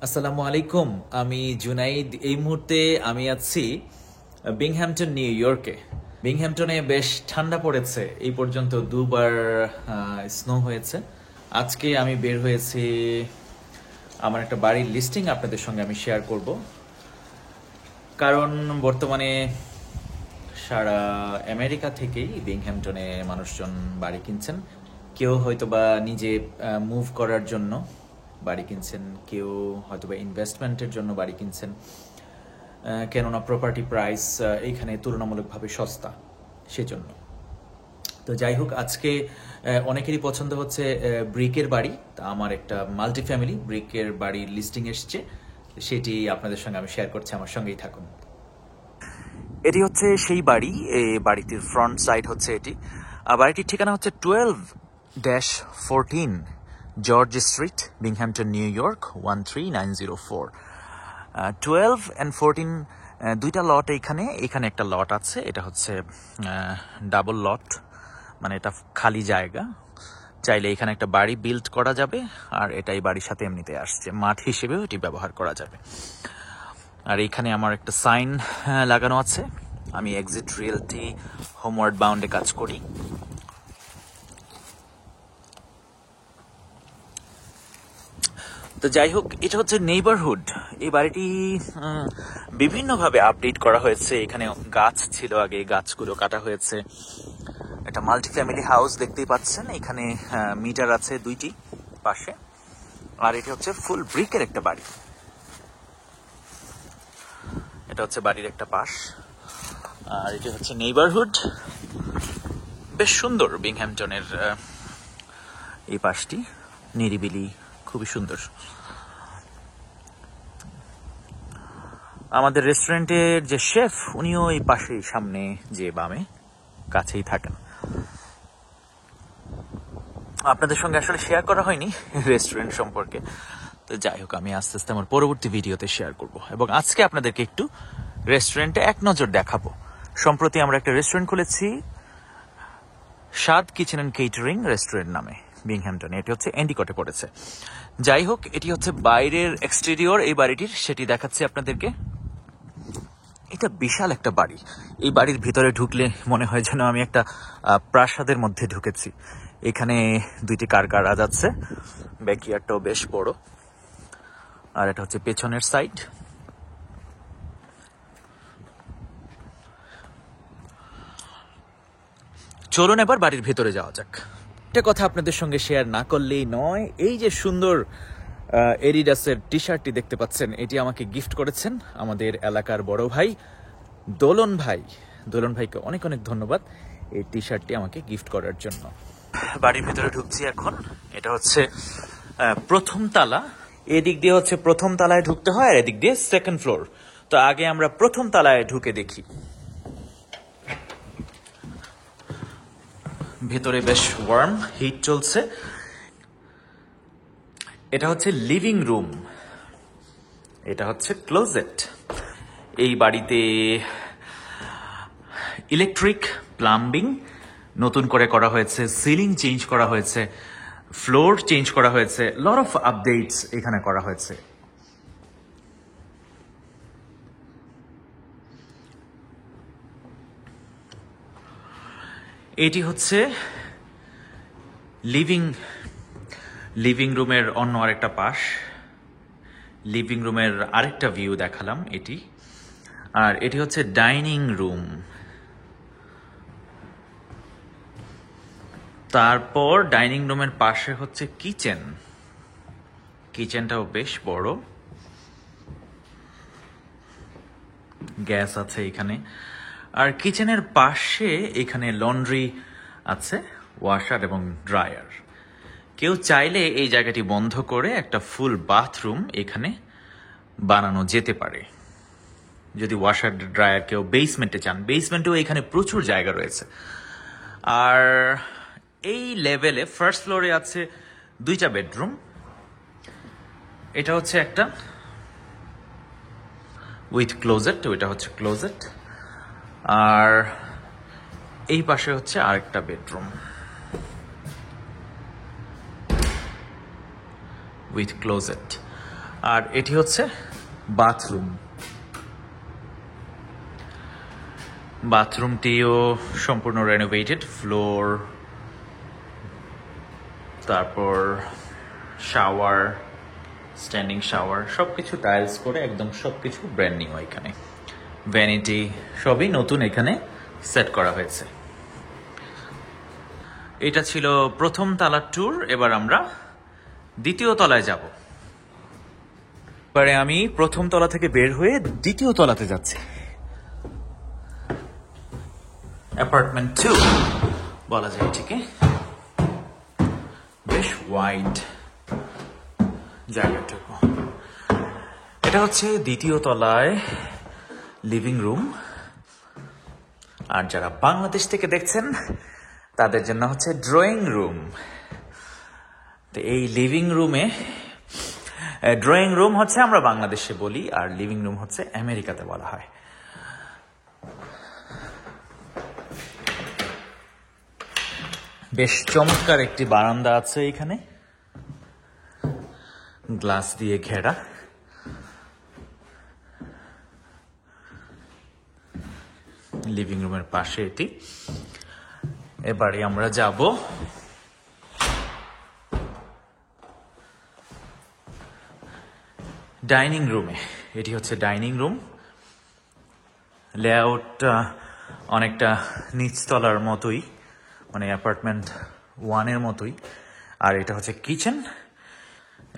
আসসালামু আলাইকুম। আমি জুনাইদ। এই মুহূর্তে আমি আছি বিংহ্যাম্পটন, নিউ ইয়র্কে। বিংহ্যাম্পটনে বেশ ঠান্ডা পড়েছে। এই পর্যন্ত দুবার স্নো হয়েছে। আজকে আমি বের হয়েছি, আমার একটা বাড়ির লিস্টিং আপনাদের সঙ্গে আমি শেয়ার করব। কারণ বর্তমানে সারা আমেরিকা থেকেই বিংহ্যাম্পটনে মানুষজন বাড়ি কিনছেন। কেউ হয়তোবা নিজে মুভ করার জন্য বাড়ি কিনছেন, কেউ হয়তোবা ইনভেস্টমেন্টের জন্য বাড়ি কিনছেন, কেননা প্রপার্টি প্রাইস এইখানে তুলনামূলকভাবে সস্তা, সেজন্য। তো যাই হোক, আজকে অনেকেরই পছন্দ হচ্ছে ব্রিকের বাড়ি। তা আমার একটা মাল্টি ফ্যামিলি ব্রিকের বাড়ির লিস্টিং এসছে, সেটি আপনাদের সঙ্গে আমি শেয়ার করছি। আমার সঙ্গেই থাকুন। এটি হচ্ছে সেই বাড়ি। এই বাড়িটির ফ্রন্ট সাইড হচ্ছে এটি। বাড়িটির ঠিকানা হচ্ছে 12-14 George street, Binghamton, new York 13904। 12 and 14 দুইটা লট। এখানে একটা লট আছে, এটা হচ্ছে ডাবল লট, মানে এটা খালি জায়গা। চাইলে এখানে একটা বাড়ি বিল্ড করা যাবে, আর এটাই বাড়ির সাথে এমনিতে আসছে, মাঠ হিসেবেও এটি ব্যবহার করা যাবে। আর এখানে আমার একটা সাইন লাগানো আছে। আমি এক্সিট রিয়েলটি হোমওয়ার্ড বাউন্ডে কাজ করি। তো যাই হোক, এটা হচ্ছে নেইবারহুড। এই বাড়িটি বিভিন্নভাবে আপডেট করা হয়েছে। এখানে গাছ ছিল আগে, গাছগুলো কাটা হয়েছে। এটা মাল্টি ফ্যামিলি হাউস দেখতেই পাচ্ছেন। এখানে মিটার আছে দুইটি পাশে। আর এটা হচ্ছে ফুল ব্রিকের একটা বাড়ি। এটা হচ্ছে বাড়ির একটা পাশ। আর এটা হচ্ছে নেইবারহুড। বেশ সুন্দর বিংহ্যাম্পটনের এই পাশটি, নিরিবিলি, খুবই সুন্দর। আমাদের রেস্টুরেন্টের যে শেফ, উনিও এই পাশেই, সামনে যে বামে, কাছেই থাকেন। আপনাদের সঙ্গে আসলে শেয়ার করা হয়নি রেস্টুরেন্ট সম্পর্কে। তো যাই হোক, আমি আস্তে আস্তে আমার পরবর্তী ভিডিওতে শেয়ার করব। এবং আজকে আপনাদেরকে একটু রেস্টুরেন্টে এক নজর দেখাবো। সম্প্রতি আমরা একটা রেস্টুরেন্ট খুলেছি, স্বাদ কিচেন অ্যান্ড কেটারিং রেস্টুরেন্ট নামে, বিংহ্যাম্পটনে। এটি হচ্ছে এন্ডিকটে পড়েছে। যাই হোক, এটি হচ্ছে বাইরের এক্সটেরিয়র এই বাড়িটির, সেটি দেখাচ্ছি আপনাদেরকে। এটা বিশাল একটা বাড়ি। এই বাড়ির ভিতরে ঢুকলে মনে হয় যেন আমি একটা প্রাসাদের মধ্যে ঢুকেছি। এখানে দুইটি কার গারাজ আছে, ব্যাকইয়ার্ডটাও বেশ বড়। আর এটা হচ্ছে পেছনের সাইড। চলুন এবার বাড়ির ভেতরে যাওয়া যাক। একটা কথা আপনাদের সঙ্গে শেয়ার না করলেই নয়। এই যে সুন্দর এডিডাসের টি শার্টটি দেখতে পাচ্ছেন, এটি আমাকে গিফট করেছেন আমাদের এলাকার বড় ভাই দোলন ভাই। দোলন ভাইকে অনেক অনেক ধন্যবাদ এই টি শার্টটি আমাকে গিফট করার জন্য। বাড়ির ভেতরে ঢুকছি এখন। এটা হচ্ছে প্রথম তালা। এদিক দিয়ে হচ্ছে প্রথম তালায় ঢুকতে হয়, আর এদিক দিয়ে সেকেন্ড ফ্লোর। তো আগে আমরা প্রথম তালায় ঢুকে দেখি। ভেতরে বেশ ওয়ার্ম, হিট চলছে। এটা হচ্ছে লিভিং রুম, এটা হচ্ছে ক্লোজেট। এই বাড়িতে ইলেকট্রিক, প্লাম্বিং নতুন করে করা হয়েছে, সিলিং চেঞ্জ করা হয়েছে, ফ্লোর চেঞ্জ করা হয়েছে, লট অফ আপডেটস এখানে করা হয়েছে। এটি হচ্ছে লিভিং রুমের অন্য আরেকটা পাশ। লিভিং রুমের আরেকটা ভিউ দেখালাম এটি। আর এটি হচ্ছে ডাইনিং রুম। তারপর ডাইনিং রুমের পাশে হচ্ছে কিচেন। কিচেনটাও বেশ বড়, গ্যাস আছে এখানে। আর কিচেনের পাশে এখানে লন্ড্রি আছে, ওয়াশার এবং ড্রায়ার। কেউ চাইলে এই জায়গাটি বন্ধ করে একটা ফুল বাথরুম এখানে বানানো যেতে পারে, যদি ওয়াশার ড্রায়ার কেউ বেসমেন্টে চান। বেসমেন্টেও এখানে প্রচুর জায়গা রয়েছে। আর এই লেভেলে ফার্স্ট ফ্লোরে আছে দুইটা বেডরুম। এটা হচ্ছে একটা উইথ ক্লোজেট, ওইটা হচ্ছে ক্লোজেট। আর এই পাশে হচ্ছে আরেকটা বেডরুম উইথ ক্লোজেট। আর এটি হচ্ছে বাথরুম। বাথরুমটিও সম্পূর্ণ রেনোভেটেড, ফ্লোর, তারপর শাওয়ার, স্ট্যান্ডিং শাওয়ার, সবকিছু টাইলস করে একদম সবকিছু ব্র্যান্ড নিউ। এখানে ভ্যানিটি সবই নতুন এখানে সেট করা হয়েছে। এটা ছিল প্রথম তলার ট্যুর। এবার আমরা দ্বিতীয় তলায় যাব। এবারে আমি প্রথম তলা থেকে বের হয়ে দ্বিতীয় তলাতে যাচ্ছি। অ্যাপার্টমেন্ট 2 বলা যায় এটিকে। বেশ ওয়াইড জায়গাটুকু। এটা হচ্ছে দ্বিতীয় তলায় লিভিং রুম। আর যারা বাংলাদেশ থেকে দেখছেন তাদের জন্য হচ্ছে ড্রয়িং রুম। তো এই লিভিং রুমে, ড্রয়িং রুম হচ্ছে আমরা বাংলাদেশে বলি, আর লিভিং রুম হচ্ছে আমেরিকাতে বলা হয়। বেশ চমৎকার একটি বারান্দা আছে এখানে, গ্লাস দিয়ে ঘেরা। লিভিং রুমের পাশে এটি। এবারে আমরা যাব ডাইনিং রুমে। এটি হচ্ছে ডাইনিং রুম। লেআউটটা অনেকটা নিচতলার মতোই, মানে অ্যাপার্টমেন্ট 1-এর মতোই। আর এটা হচ্ছে কিচেন।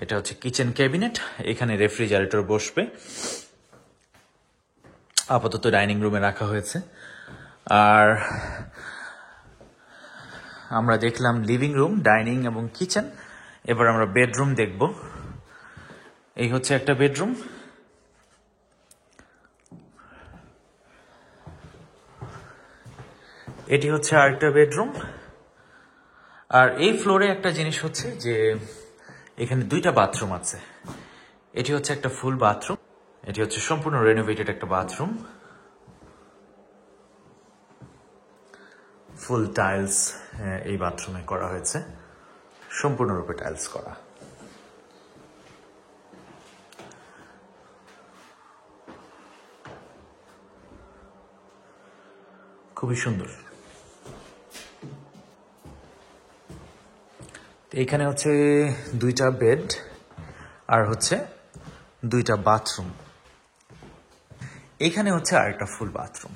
এটা হচ্ছে কিচেন ক্যাবিনেট। এখানে রেফ্রিজারেটর বসবে। আপাতত ডাইনিং রুমে রাখা হয়েছে। আর আমরা দেখলাম লিভিং রুম, ডাইনিং এবং কিচেন। এবার আমরা বেডরুম দেখব। এই হচ্ছে একটা বেডরুম। এটি হচ্ছে আরেকটা বেডরুম। আর এই ফ্লোরে একটা জিনিস হচ্ছে যে এখানে 2টা বাথরুম আছে। এটি হচ্ছে একটা ফুল বাথরুম। এটি হচ্ছে সম্পূর্ণ রেনোভেটেড একটা বাথরুম। ফুল টাইলস এই বাথরুমে করা হয়েছে, সম্পূর্ণরূপে টাইলস করা। খুবই সুন্দর। এখানে হচ্ছে 2টা বেড আর হচ্ছে 2টা বাথরুম। এখানে হচ্ছে আরেকটা ফুল বাথরুম।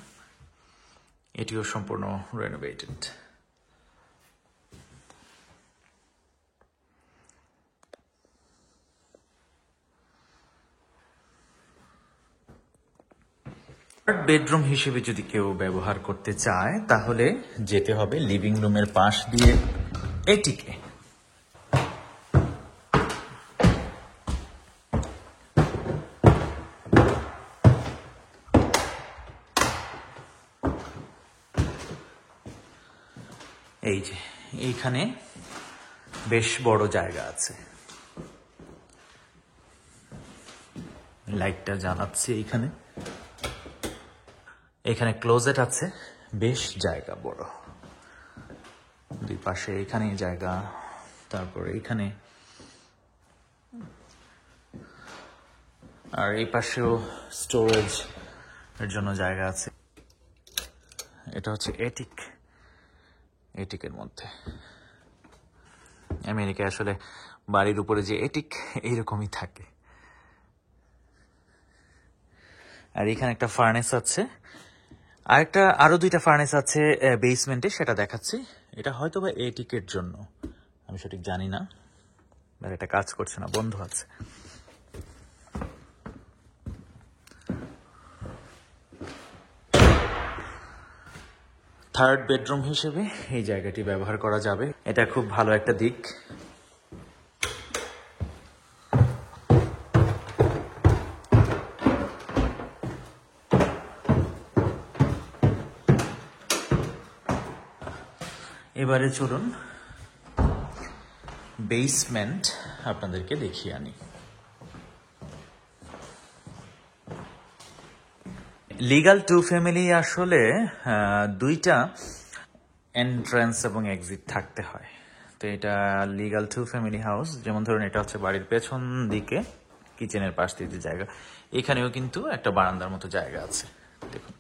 এটিও সম্পূর্ণ রেনোভেটেড। বেডরুম হিসেবে যদি কেউ ব্যবহার করতে চায় তাহলে যেতে হবে লিভিং রুমের পাশ দিয়ে এটিকে। এই যে এইখানে বেশ বড় জায়গা আছে। লাইটটা জ্বালাচ্ছি এইখানে। এখানে ক্লোজেট আছে, বেশ জায়গা বড়। 2 পাশে এখানে জায়গা, তারপর এখানে, আর এই পাশেও স্টোরেজ এর জন্য জায়গা আছে। এটা হচ্ছে এটিক। এটিকের মধ্যে আমেরিকায় আসলে বাড়ির উপরে যে এটিক এইরকমই থাকে। আর এখানে একটা ফার্নেস আছে। আরো 2টা ফার্নেস আছে বেসমেন্টে, সেটা দেখাচ্ছি। এটা হয়তো বা এটিকের জন্য, আমি সঠিক জানি না। এটা কাজ করছে না, বন্ধ আছে। থার্ড বেডরুম হিসেবে এই জায়গাটি ব্যবহার করা যাবে। এটা খুব ভালো একটা দিক। এবারে চলুন বেসমেন্ট আপনাদেরকে দেখিয়ে আনি। লিগাল 2 ফ্যামিলি আসলে 2টা এন্ট্রান্স এবং এক্সিট থাকতে হয়। তো এটা লিগাল 2 ফ্যামিলি হাউস। যেমন ধরুন এটা হচ্ছে বাড়ির পেছন দিকে, কিচেনের পাশ দিয়ে যে জায়গা, এখানেও কিন্তু একটা বারান্দার মতো জায়গা আছে। দেখুন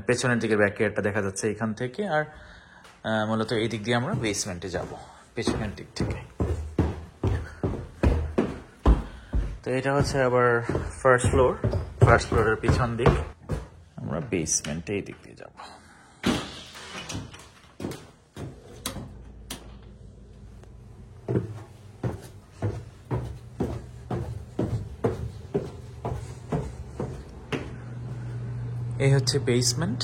পেছনের দিকে ব্যাকইয়ার্ডটা দেখা যাচ্ছে এখান থেকে। আর মূলত এই দিক দিয়ে আমরা বেসমেন্টে যাব পেছনের দিক থেকে। তো এটা হচ্ছে আবার ফার্স্ট ফ্লোরের পিছন দিক, আমরা বেসমেন্টে এই দিক দিয়ে যাব। এই হচ্ছে বেসমেন্ট,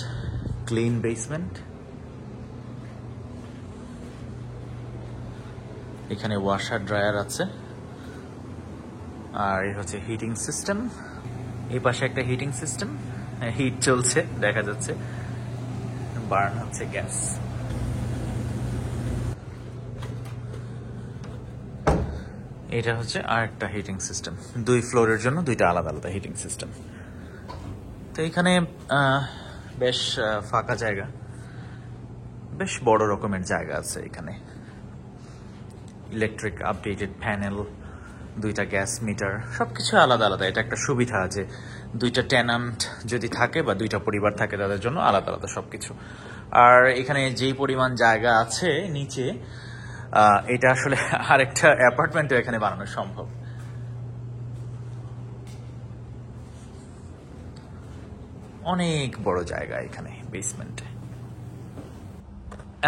ক্লিন বেসমেন্ট। এখানে ওয়াশার ড্রায়ার আছে। আর এই হচ্ছে হিটিং সিস্টেম, এই পাশে একটা হিটিং সিস্টেম, হিট চলছে দেখা যাচ্ছে, বার্ন হচ্ছে গ্যাস। এটা হচ্ছে আর একটা হিটিং সিস্টেম, 2 ফ্লোরের জন্য 2টা আলাদা আলাদা হিটিং সিস্টেম। তো এখানে বেশ ফাঁকা জায়গা, বেশ বড় রকমের জায়গা আছে এখানে। ইলেকট্রিক আপডেটেড প্যানেল, 2টা গ্যাস মিটার, সবকিছু আলাদা আলাদা। এটা একটা সুবিধা আছে, 2টা টেনান্ট যদি থাকে বা 2টা পরিবার থাকে তাদের জন্য আলাদা আলাদা সবকিছু। আর এখানে যেই পরিমাণ জায়গা আছে নিচে, এটা আসলে আরেকটা অ্যাপার্টমেন্টও এখানে বানানো সম্ভব। অনেক বড় জায়গা এখানে বেসমেন্টে।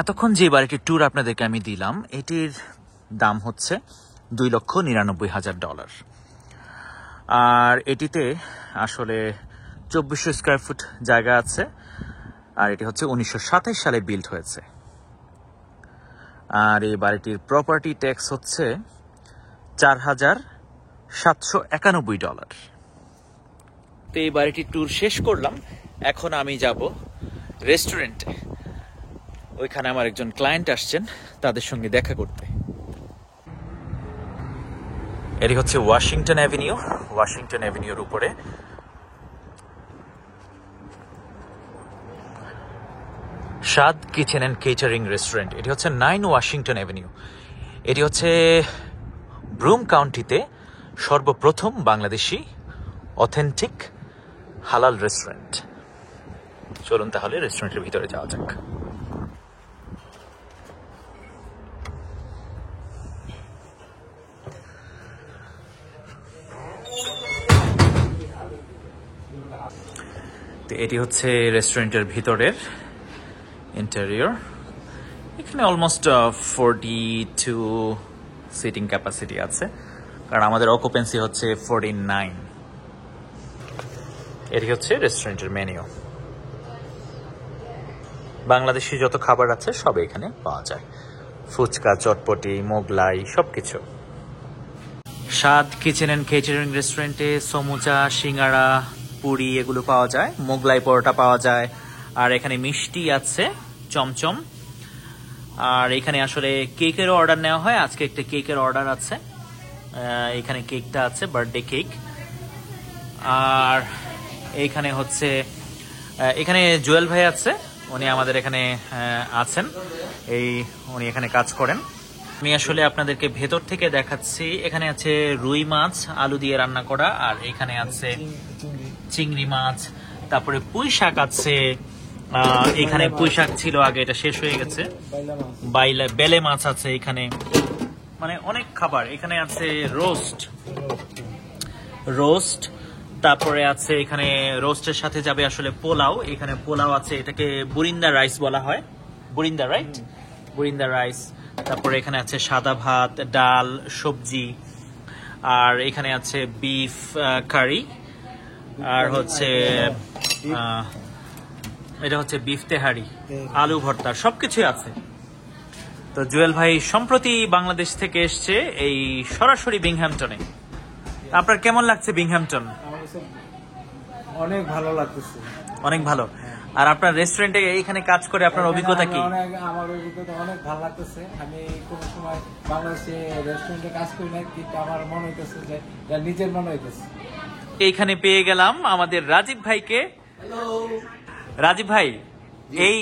এতক্ষণ যে বাড়িটির ট্যুর আপনাদেরকে আমি দিলাম, এটির দাম হচ্ছে $2,99,000। আর এটিতে আসলে 2400 স্কোয়ার ফুট জায়গা আছে। আর এটি হচ্ছে 1927 সালে বিল্ড হয়েছে। আর এই বাড়িটির প্রপার্টি ট্যাক্স হচ্ছে $4,791। তো এই বাড়িটির ট্যুর শেষ করলাম, এখন আমি যাব রেস্টুরেন্টে। ওইখানে আমার একজন ক্লায়েন্ট আসছেন, তাদের সঙ্গে দেখা করতে। এটি হচ্ছে ওয়াশিংটন অ্যাভিনিউর উপরে। স্বাদ কিচেন অ্যান্ড কেটারিং রেস্টুরেন্ট। এটি হচ্ছে 9 ওয়াশিংটন অ্যাভিনিউ। এটি হচ্ছে ব্রুম কাউন্টিতে সর্বপ্রথম বাংলাদেশি অথেন্টিক হালাল রেস্টুরেন্ট। চলুন তাহলে রেস্টুরেন্টের ভিতরে যাওয়া যাক। এটি হচ্ছে রেস্টুরেন্টের ভিতরের ইন্টেরিয়র। এখানে অলমোস্ট 42 সিটিং ক্যাপাসিটি আছে, কারণ আমাদের অকুপেন্সি হচ্ছে 49। এটি হচ্ছে রেস্টুরেন্টের মেনু। বাংলাদেশি যত খাবার আছে সব এখানে পাওয়া যায়, ফুচকা, চটপটি, মোগলাই, সবকিছু। স্বাদ কিচেন অ্যান্ড কেটারিং রেস্টুরেন্টে সমুচা, সিঙ্গাড়া, পুরি এগুলো পাওয়া যায়, মোগলাই পরোটা পাওয়া যায়। আর এখানে মিষ্টি আছে, চমচম। আর এখানে আসলে কেকেরও অর্ডার নেওয়া হয়। আজকে একটা কেকের অর্ডার আছে, এখানে কেকটা আছে, বার্থডে কেক। আর এইখানে হচ্ছে এখানে জুয়েল ভাই আছে, উনি আমাদের এখানে আছেন, উনি এখানে কাজ করেন। আমি আসলে আপনাদেরকে ভেতর থেকে দেখাচ্ছি। এখানে আছে রুই মাছ আলু দিয়ে রান্না করা, আর এখানে আছে চিংড়ি মাছ, তারপরে পুঁই শাক আছে। এখানে পুঁই শাক ছিল আগে, এটা শেষ হয়ে গেছে। বেলে মাছ আছে এখানে, মানে অনেক খাবার। এখানে আছে রোস্ট, তারপরে আছে এখানে রোস্টের সাথে যাবে আসলে পোলাও। এখানে পোলাও আছে, এটাকে বুরিন্দা রাইস বলা হয়, বুরিন্দা রাইস। তারপরে এখানে আছে সাদা ভাত, ডাল, সবজি। আর এখানে আছে বিফ কারি, আর হচ্ছে এটা হচ্ছে বিফ তেহারি, আলু ভর্তা, সবকিছুই আছে। তো জুয়েল ভাই সম্প্রতি বাংলাদেশ থেকে এসছে, এই সরাসরি বিংহ্যাম্পটনে। আপনার কেমন লাগছে বিংহ্যাম্পটন? অনেক ভালো লাগতেছে, অনেক ভালো। আর আপনার রেস্টুরেন্টে এইখানে কাজ করে আপনার অভিজ্ঞতা কি? আমার অভিজ্ঞতা অনেক ভালো লাগতেছে। আমি কোনো সময় বাংলাদেশে রেস্টুরেন্টে কাজ করি না, কিন্তু আমার মনে হইতেছে যে নিজের মনে হইতেছে। এইখানে পেয়ে গেলাম আমাদের রাজীব ভাইকে। রাজীব ভাই, এই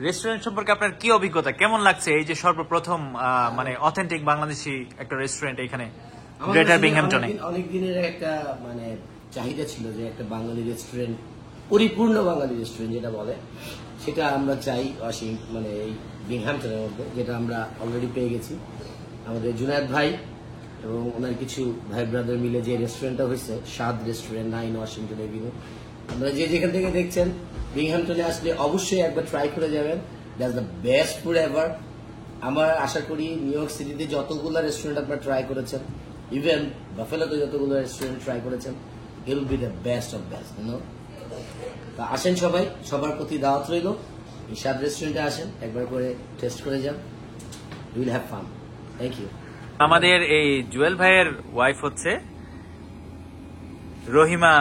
রেস্টুরেন্ট সম্পর্কে আপনার কি অভিজ্ঞতা, কেমন লাগছে এই যে সর্বপ্রথম মানে অথেন্টিক বাংলাদেশি একটা রেস্টুরেন্ট এখানে গ্রেটার বিংহ্যামটনে? অনেক দিনের একটা মানে চাহিদা ছিল যে একটা বাঙালি রেস্টুরেন্ট, পরিপূর্ণ বাঙালি রেস্টুরেন্ট যেটা বলে, সেটা আমরা চাই মানে এই বিংহ্যামটনের মধ্যে, যেটা আমরা অলরেডি পেয়ে গেছি। আমাদের জুনায়েদ ভাই এবং ওনার কিছু ভাই ব্রাদার মিলে যে রেস্টুরেন্টটা হয়েছে, স্বাদ রেস্টুরেন্ট, 9 ওয়াশিংটন এভিনিউ, আপনারা যে যেখান থেকে দেখছেন বিংহ্যামটনে আসলে অবশ্যই একবার ট্রাই করে যাবেন। That's the best food ever. আমার আশা করি নিউ ইয়র্ক সিটিতে যতগুলো রেস্টুরেন্ট আপনারা ট্রাই করেছেন, ইভেন বাফেলোতে যতগুলো রেস্টুরেন্ট ট্রাই করেছেন, it will be the best of best, you know. তা আসেন সবাই, সবার প্রতি দাওয়াত রইল, এই স্বাদ রেস্টুরেন্টে আসেন, একবার করে টেস্ট করে যান, you will have fun. Thank you. আমাদের এই জুয়েল ভাইয়ের ওয়াইফ হচ্ছে রহিমা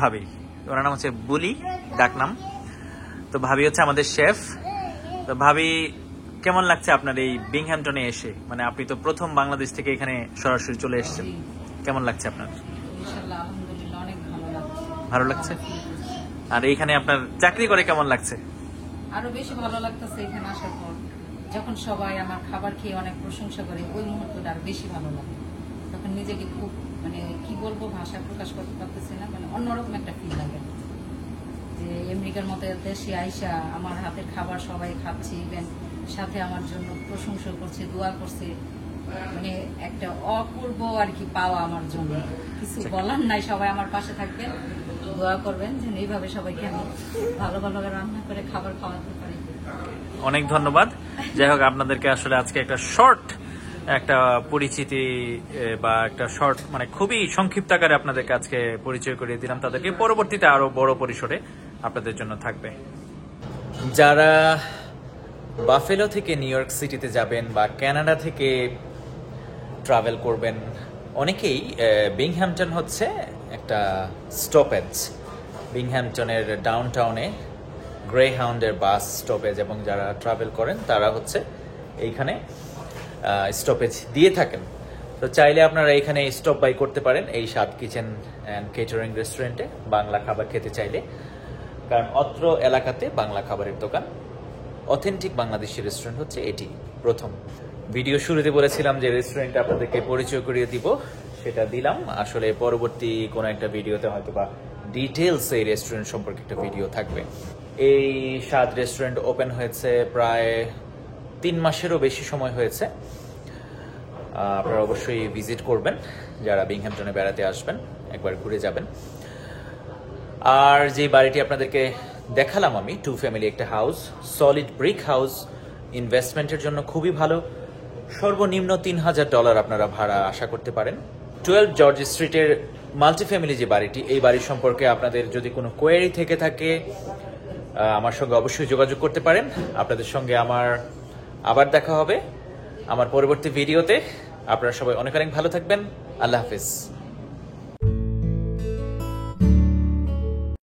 ভাবি, ওনার নাম হচ্ছে বুলি ডাকনাম। তো ভাবি হচ্ছে আমাদের শেফ। তো ভাবি, কেমন লাগছে আপনার এই বিংহ্যামটনে এসে? মানে আপনি তো প্রথম বাংলাদেশ থেকে এখানে সরাসরি চলে এসেছেন, কেমন লাগছে আপনার? ইনশাআল্লাহ আলহামদুলিল্লাহ অনেক ভালো লাগছে। ভালো লাগছে। আর এইখানে আপনার চাকরি করে কেমন লাগছে? আরো বেশি ভালো লাগতেছে এখানে আসার পর, যখন সবাই আমার খাবার খেয়ে অনেক প্রশংসা করে, ওই মুহূর্তটা আর বেশি ভালো লাগে। তখন নিজেকে খুব মানে কি বলবো, ভাষা প্রকাশ করতে পারতেছি না, মানে অন্যরকম একটা ফিল লাগে যে আমেরিকার মতো দেশে আইসা আমার হাতের খাবার সবাই খাচ্ছে, ইভেন সাথে আমার জন্য প্রশংসা করছে, দোয়া করছে, মানে একটা অপূর্ব আর কি পাওয়া আমার জন্য। কিছু বলার নাই, সবাই আমার পাশে থাকবেন, দোয়া করবেন যেন এইভাবে সবাইকে আমি ভালো ভালো রান্না করে খাবার খাওয়াতে পারি। অনেক ধন্যবাদ। যাই হোক, আপনাদেরকে আসলে আজকে একটা শর্ট একটা পরিচিতি বা একটা শর্ট মানে খুবই সংক্ষিপ্ত আকারে আপনাদেরকে আজকে পরিচয় করিয়ে দিলাম তাদেরকে। পরবর্তীতে আরো বড় পরিসরে আপনাদের জন্য থাকবে। যারা বাফেলো থেকে নিউ ইয়র্ক সিটিতে যাবেন বা কানাডা থেকে ট্রাভেল করবেন, অনেকেই বিংহ্যামটন হচ্ছে একটা স্টপেজ। বিংহ্যামটনের ডাউনটাউনে গ্রেহাউন্ডের বাস স্টপেজ, এবং যারা ট্রাভেল করেন তারা হচ্ছে এইখানে স্টপেজ দিয়ে থাকেন। তো চাইলে আপনারা এইখানে স্টপ বাই করতে পারেন এই স্বাদ কিচেন অ্যান্ড কেটারিং রেস্টুরেন্টে বাংলা খাবার খেতে চাইলে, কারণ অত্র এলাকাতে বাংলা খাবারের দোকান, অথেন্টিক বাংলাদেশি রেস্টুরেন্ট হচ্ছে এটি প্রথম। ভিডিও শুরুতে বলেছিলাম যে রেস্টুরেন্টটা আপনাদেরকে পরিচয় করিয়ে দিব, সেটা দিলাম। আসলে পরবর্তী কোনো একটা ভিডিওতে হয়তো বা ডিটেলস এই রেস্টুরেন্ট সম্পর্কে একটা ভিডিও থাকবে। এই স্বাদ রেস্টুরেন্ট ওপেন হয়েছে প্রায় 3 মাসেরও বেশি সময় হয়েছে। আপনারা অবশ্যই ভিজিট করবেন, যারা বিংহ্যামটনে বেড়াতে আসবেন একবার ঘুরে যাবেন। আর যে বাড়িটি আপনাদেরকে দেখালাম আমি, 2 ফ্যামিলি একটা হাউস, সলিড ব্রিক হাউস, ইনভেস্টমেন্টের জন্য খুবই ভালো। সর্বনিম্ন $3000 আপনারা ভাড়া আশা করতে পারেন। 12 জর্জ স্ট্রিটের মাল্টি ফ্যামিলি যে বাড়িটি, এই বাড়ির সম্পর্কে আপনাদের যদি কোনো কোয়েরি থেকে থাকে আমার সঙ্গে অবশ্যই যোগাযোগ করতে পারেন। আপনাদের সঙ্গে আমার আবার দেখা হবে আমার পরবর্তী ভিডিওতে। আপনারা সবাই অনেক অনেক ভালো থাকবেন। আল্লাহ হাফিজ।